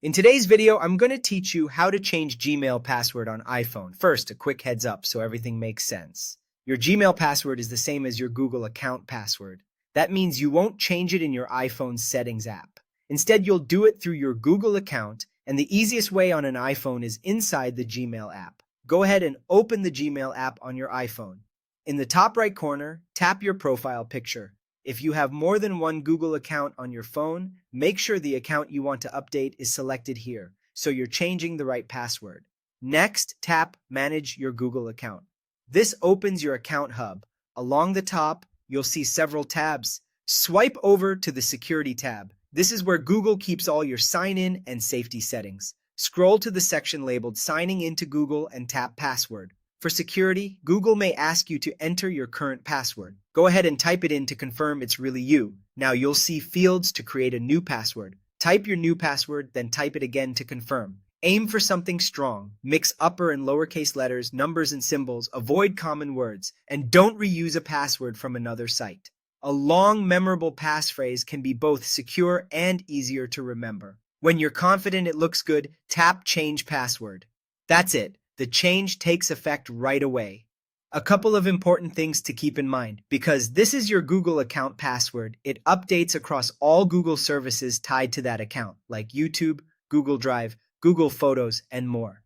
In today's video, I'm going to teach you how to change Gmail password on iPhone. First, a quick heads up so everything makes sense. Your Gmail password is the same as your Google account password. That means you won't change it in your iPhone settings app. Instead, you'll do it through your Google account, and the easiest way on an iPhone is inside the Gmail app. Go ahead and open the Gmail app on your iPhone. In the top right corner, tap your profile picture. If you have more than one Google account on your phone, make sure the account you want to update is selected here, so you're changing the right password. Next, tap Manage your Google account. This opens your account hub. Along the top, you'll see several tabs. Swipe over to the Security tab. This is where Google keeps all your sign-in and safety settings. Scroll to the section labeled Signing into Google and tap Password. For security, Google may ask you to enter your current password. Go ahead and type it in to confirm it's really you. Now you'll see fields to create a new password. Type your new password, then type it again to confirm. Aim for something strong. Mix upper and lowercase letters, numbers and symbols, avoid common words, and don't reuse a password from another site. A long, memorable passphrase can be both secure and easier to remember. When you're confident it looks good, tap Change Password. That's it. The change takes effect right away. A couple of important things to keep in mind. Because this is your Google account password, it updates across all Google services tied to that account, like YouTube, Google Drive, Google Photos, and more.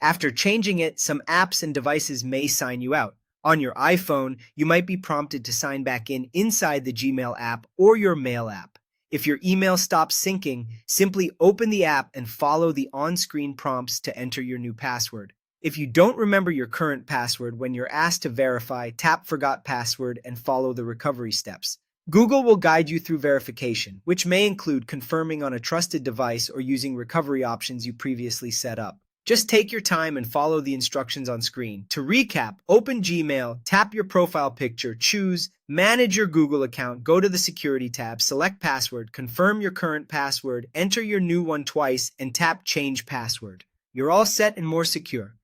After changing it, some apps and devices may sign you out. On your iPhone, you might be prompted to sign back in inside the Gmail app or your Mail app. If your email stops syncing, simply open the app and follow the on-screen prompts to enter your new password. If you don't remember your current password when you're asked to verify, tap Forgot Password and follow the recovery steps. Google will guide you through verification, which may include confirming on a trusted device or using recovery options you previously set up. Just take your time and follow the instructions on screen. To recap, open Gmail, tap your profile picture, choose Manage your Google account, go to the Security tab, select Password, confirm your current password, enter your new one twice, and tap Change Password. You're all set and more secure.